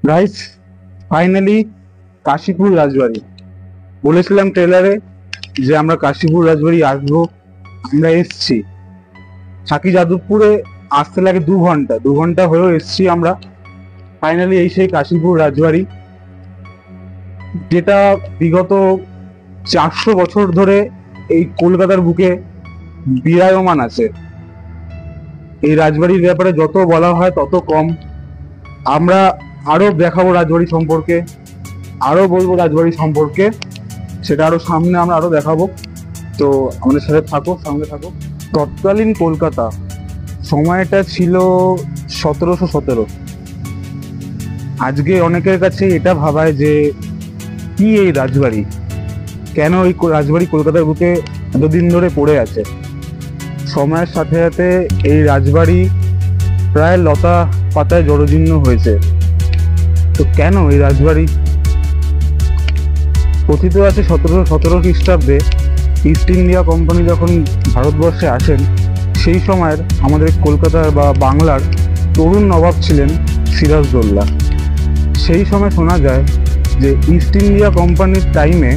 Guys, finally Kashipur রাজবাড়ি। বলেছিলাম ট্রেলারে যে আমরা কাশীপুর রাজবাড়ি আসবো, আমরা এসছি। সাকি যাদবপুরে আসতে লাগে 2 ঘন্টা, 2 ঘন্টা হয়েও এসছি আমরা। ফাইনালি এই সেই কাশীপুর রাজবাড়ি, যেটা বিগত 400 বছর ধরে এই কলকাতার বুকে বিরাজমান আছে। এই রাজবাড়ির ব্যাপারে যত বলা হয় তত কম। আমরা আরো দেখাবো রাজবাড়ি সম্পর্কে, আরো বলবো রাজবাড়ি সম্পর্কে, সেটা আরো সামনে আমরা আরো দেখাবো। তো আমাদের সাথে থাকো, সঙ্গে থাকো। তৎকালীন কলকাতা, সময়টা ছিল 1717। আজকে অনেকের কাছে এটা ভাবায় যে কি এই রাজবাড়ি, কেন এই রাজবাড়ি কলকাতার বুকে এতদিন ধরে পড়ে আছে। সময়ের সাথে সাথে এই রাজবাড়ি প্রায় লতা পাতায় জড়জীর্ণ হয়েছে। তো কেন এই রাজবাড়ি? কথিত আছে 1717 খ্রিস্টাব্দে ইস্ট ইন্ডিয়া কোম্পানি যখন ভারতবর্ষে আসেন, সেই সময়ের আমাদের কলকাতার বা বাংলার তরুণ নবাব ছিলেন সিরাজদৌল্লা। সেই সময় শোনা যায় যে ইস্ট ইন্ডিয়া কোম্পানির টাইমে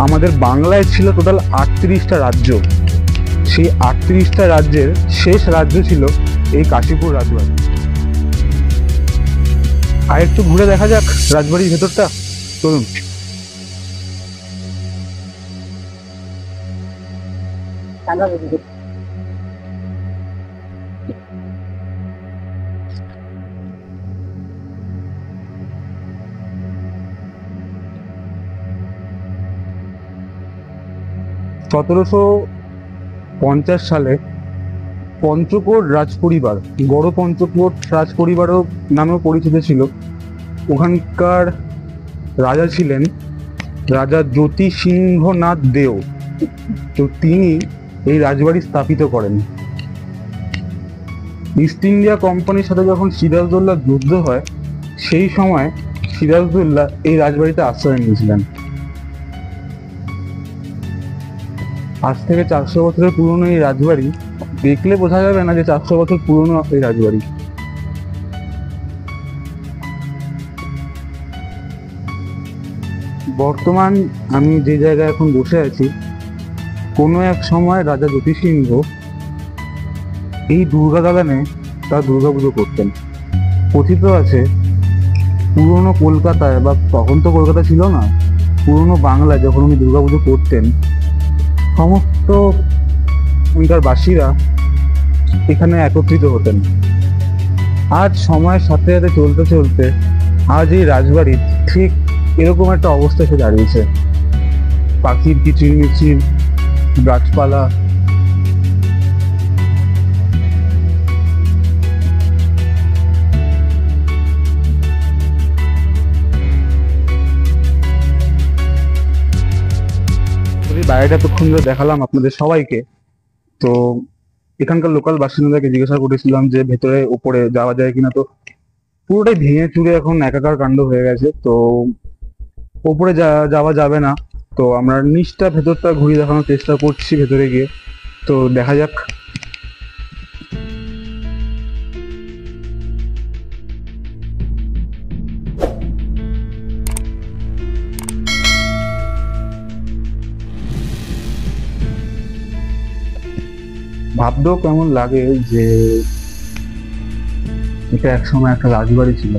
আমাদের বাংলায় ছিল টোটাল 38টা রাজ্য। সেই 38টা রাজ্যের শেষ রাজ্য ছিল এই কাশীপুর রাজবাড়ি। আর একটু ঘুরে দেখা যাক রাজবাড়ির ভেতরটা, চলুন। সতেরোশো 50 সালে পঞ্চকোট রাজ পরিবার, গড় পঞ্চকোট রাজ পরিবারও নামেও পরিচিত ছিল, ওখানকার রাজা ছিলেন রাজা জ্যোতি সিংহনাথ দেও। তো তিনি এই রাজবাড়ি স্থাপিত করেন। ইস্ট ইন্ডিয়া কোম্পানির সাথে যখন সিরাজদৌল্লার যুদ্ধ হয়, সেই সময় সিরাজদৌল্লা এই রাজবাড়িতে আশ্রয় নিয়েছিলেন। আজ থেকে 400 বছরের পুরনো এই রাজবাড়ি দেখলে বোঝা যাবে না যে 400 বছর পুরনো এই রাজবাড়ি। বর্তমান আমি যে জায়গায় এখন বসে আছি, কোনো এক সময় রাজা জ্যোতি সিংহ এই দুর্গা দালানে তার দুর্গাপুজো করতেন। কথিত আছে পুরনো কলকাতায়, বা তখন তো কলকাতা ছিল না, পুরনো বাংলায় যখন উনি দুর্গাপুজো করতেন, সমস্ত ওইখানকার বাসীরা এখানে একত্রিত হতেন। আজ সময়ের সাথে সাথে চলতে চলতে আজ এই রাজবাড়ি ঠিক এরকম একটা অবস্থা এসে দাঁড়িয়েছে। পাখির কিচিরমিচির, গাছপালা, বাইরেটা এতক্ষণ ধরে দেখালাম আপনাদের সবাইকে। তো এখানকার লোকাল বাসিন্দাদেরকে জিজ্ঞাসা করেছিলাম যে ভেতরে উপরে যাওয়া যায় কিনা, তো পুরোটাই ভেঙে চুরে এখন একাকার কাণ্ড হয়ে গেছে। তো উপরে যাওয়া যাবে না। তো আমরা নিচটা ভেতরটা ঘুরিয়ে দেখানোর চেষ্টা করছি ভেতরে গিয়ে। তো দেখা যাক। ভাবতেও কেমন লাগে যে এটা একসময় একটা রাজবাড়ি ছিল।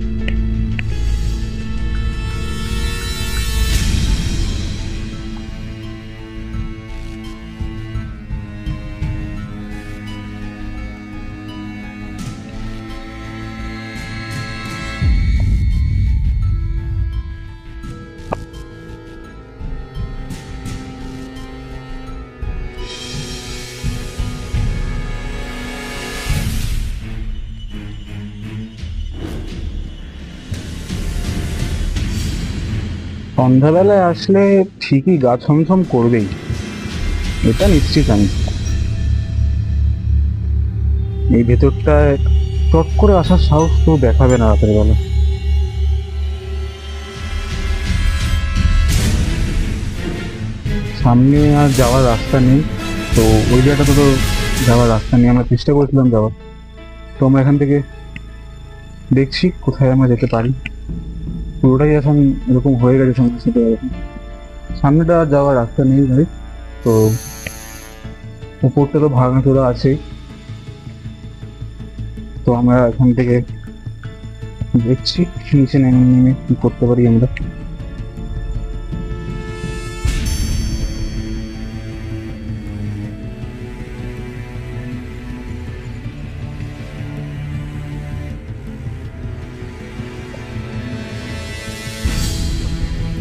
সন্ধ্যাবেলায় আসলে ঠিকই গা ছমছম করবেই, এটা নিশ্চিত। আমি এই ভেতরটায় চট করে আসার সাহস তো দেখাবে না রাতের বেলা। সামনে আর যাওয়ার রাস্তা নেই, তো ওই জায়গাটা তো যাওয়ার রাস্তা নেই। আমরা চেষ্টা করেছিলাম যাওয়ার, তো আমরা এখান থেকে দেখছি কোথায় আমরা যেতে পারি। পুরোটাই এখন এরকম হয়ে গেছে সমস্যাটা এরকম। সামনেটা আর যাওয়ার রাস্তা নেই ভাই। তো উপরটা তো ভাঙাচোরা আছেই। তো আমরা এখান থেকে দেখছি নিচে নেমে নেমে কি করতে পারি আমরা।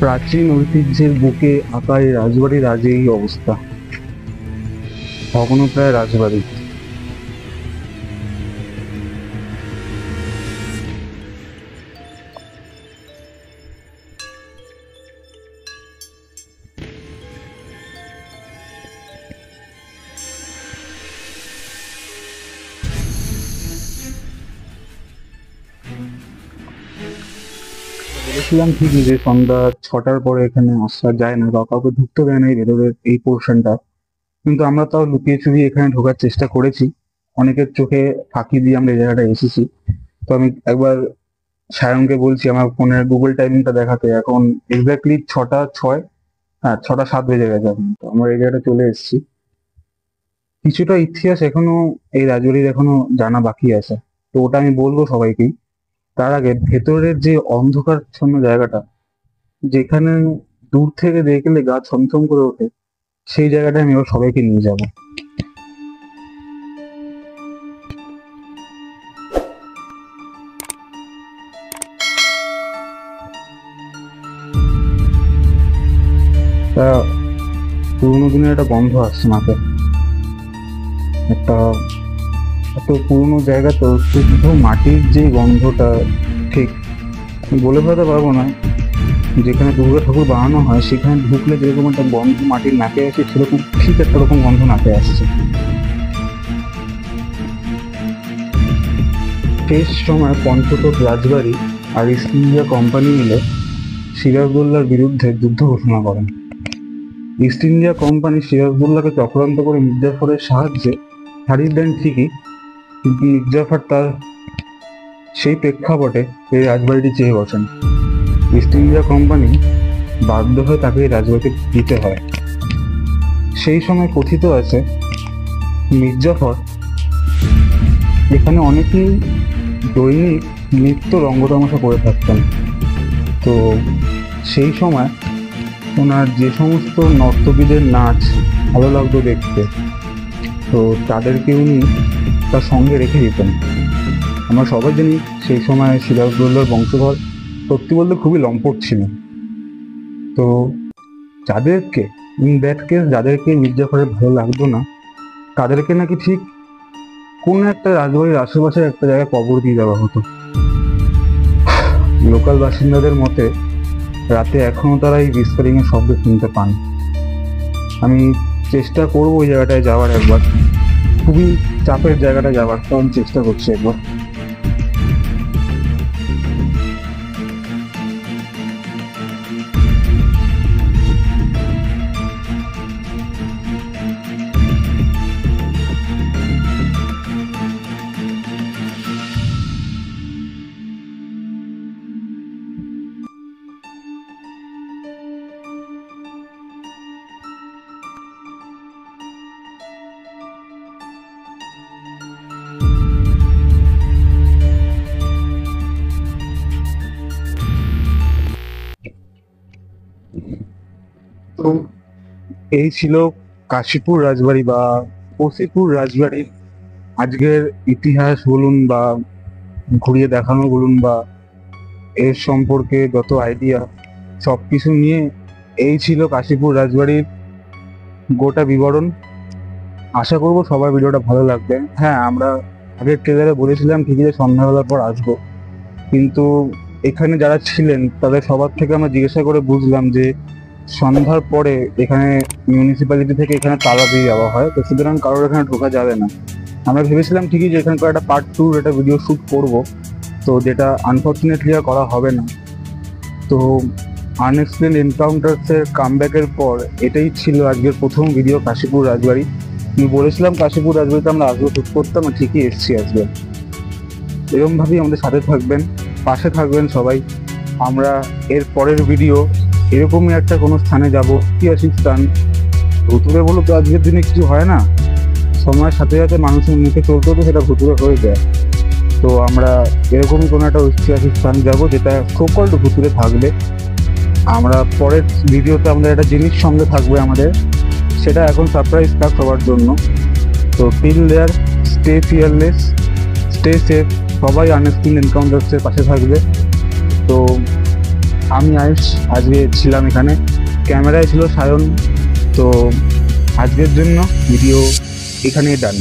প্রাচীন ঐতিহ্যের বুকে আঁকা এই রাজবাড়ির আজ এই অবস্থা, ভগ্নপ্রায় রাজবাড়ি। বলেছিলাম ঠিকই যে সন্ধ্যা 6টার পরে এখানে আসা যায় না বা কাউকে ঢুকতে দেয় না এই ভেতরের এই পোর্শনটা, কিন্তু আমরা তাও লুকিয়ে চুরিয়ে এখানে ঢোকার চেষ্টা করেছি। অনেকের চোখে ফাঁকি দিয়ে আমরা এই জায়গাটা এসেছি। তো আমি একবার সায়নকে বলছি আমার ফোনের গুগল টাইমিংটা দেখাতে, এখন এক্স্যাক্টলি 6টা 6, হ্যাঁ 6টা 7 বেজে গেছে এখন। তো আমরা এই জায়গাটা চলে এসেছি। কিছুটা ইতিহাস এখনো এই রাজবাড়ির এখনো জানা বাকি আছে, তো ওটা আমি বলবো সবাইকেই। তার আগে ভেতরের যে অন্ধকারচ্ছন্ন জায়গাটা, যেখানে দূর থেকে দেখলে গা ছমছম করে ওঠে, সেই জায়গাটা আমি এবার সবাইকে নিয়ে যাব। তা পুরোনো দিনের একটা গন্ধ আসছে নাকে। একটা এত পুরোনো জায়গা তো, শুদ্ধ মাটির যে গন্ধটা, ঠিক বলে বোঝাতে পারবো না। যেখানে দুর্গা ঠাকুর বানানো হয় সেখানে ঢুকলে যেরকম একটা গন্ধ মাটির নাকে আসে, সেরকম ঠিক একটা রকম গন্ধ নাকে আসছে। শেষ সময় পঞ্চকোট রাজবাড়ি আর ইস্ট ইন্ডিয়া কোম্পানি মিলে সিরাজদৌল্লার বিরুদ্ধে যুদ্ধ ঘোষণা করেন। ইস্ট ইন্ডিয়া কোম্পানি সিরাজদৌল্লাকে চক্রান্ত করে মির্জাফরের সাহায্যে হারিয়ে দেন ঠিকই, কিন্তু মির্জাফর তার সেই প্রেক্ষাপটে এই রাজবাড়িটি চেয়ে বসেন। ইস্ট ইন্ডিয়া কোম্পানি বাধ্য হয়ে তাকে এই রাজবাড়িতে দিতে হয়। সেই সময় কথিত আছে মির্জাফর এখানে অনেকেই দৈনিক নৃত্য রঙ্গতামাশা করে থাকতেন। তো সেই সময় ওনার যে সমস্ত নর্তকীদের নাচ ভালো লাগতো দেখতে, তো তাদেরকে উনি তার সঙ্গে রেখে দিতেন। আমরা সবাই জানি সেই সময় সিরাজদৌল্লার বংশধর সত্যি বলতে খুবই লম্পট ছিল। তো যাদেরকে ইন দ্যাট কেস যাদেরকে মির্জাফরের ভালো লাগতো না, তাদেরকে নাকি ঠিক কোন একটা রাজবাড়ির আশেপাশে একটা জায়গায় কবর দিয়ে দেওয়া হতো। লোকাল বাসিন্দাদের মতে রাতে এখনো তারা এই হুইসপারিং এর শব্দ শুনতে পান। আমি চেষ্টা করবো ওই জায়গাটায় যাওয়ার একবার, খুবই চাপের জায়গাটা যাওয়ার, তো আমি চেষ্টা করছি একবার। তো এই ছিল কাশীপুর রাজবাড়ি বা কশিপুর রাজবাড়ির আজকের ইতিহাস বলুন বা ঘুরিয়ে দেখানো বলুন বা এর সম্পর্কে যত আইডিয়া, সবকিছু নিয়ে এই ছিল কাশীপুর রাজবাড়ির গোটা বিবরণ। আশা করবো সবার ভিডিওটা ভালো লাগবে। হ্যাঁ, আমরা আগের ট্রেলারে বলেছিলাম ঠিকই যে সন্ধ্যাবেলার পর আসবো, কিন্তু এখানে যারা ছিলেন তাদের সবার থেকে আমরা জিজ্ঞাসা করে বুঝলাম যে সন্ধ্যার পরে এখানে মিউনিসিপ্যালিটি থেকে এখানে তালা দিয়ে যাওয়া হয়, তো সুতরাং কারোর এখানে ঢোকা যাবে না। আমরা ভেবেছিলাম ঠিকই যে এখানকার একটা পার্ট 2 একটা ভিডিও শ্যুট করব, তো যেটা আনফর্চুনেটলি আর করা হবে না। তো আনএক্সপ্লেন্ড এনকাউন্টার্সের কামব্যাকের পর এটাই ছিল আজকের প্রথম ভিডিও কাশীপুর রাজবাড়ি। আমি বলেছিলাম কাশীপুর রাজবাড়িতে আমরা আসবো শ্যুট করতাম, আর ঠিকই এসছি আজকে। এরকমভাবেই আমাদের সাথে থাকবেন, পাশে থাকবেন সবাই। আমরা এর পরের ভিডিও এরকমই একটা কোনো স্থানে যাব, ঐতিহাসিক স্থান। ভুতুরে বলে তো আজকের দিনে কিছু হয় না, সময়ের সাথে সাথে মানুষের মুখে চলতে হতে সেটা ভুতুরে হয়ে যায়। তো আমরা এরকমই কোনো একটা ঐতিহাসিক স্থান যাব যেটা সোকল্ড ভুতুরে থাকবে। আমরা পরের ভিডিওতে আমাদের একটা জিনিস সঙ্গে থাকবে আমাদের, সেটা এখন সারপ্রাইজ থাক সবার জন্য। তো টিল দেয়ার, স্টে ফিয়ারলেস, স্টে সেফ, সবাই আনএক্সপ্লেইন এনকাউন্টার্সের পাশে থাকবে। তো আমি আয়ুষ আজকে ছিলাম এখানে, ক্যামেরায় ছিল সায়ন। তো আজকের জন্য ভিডিও এখানেই ডান।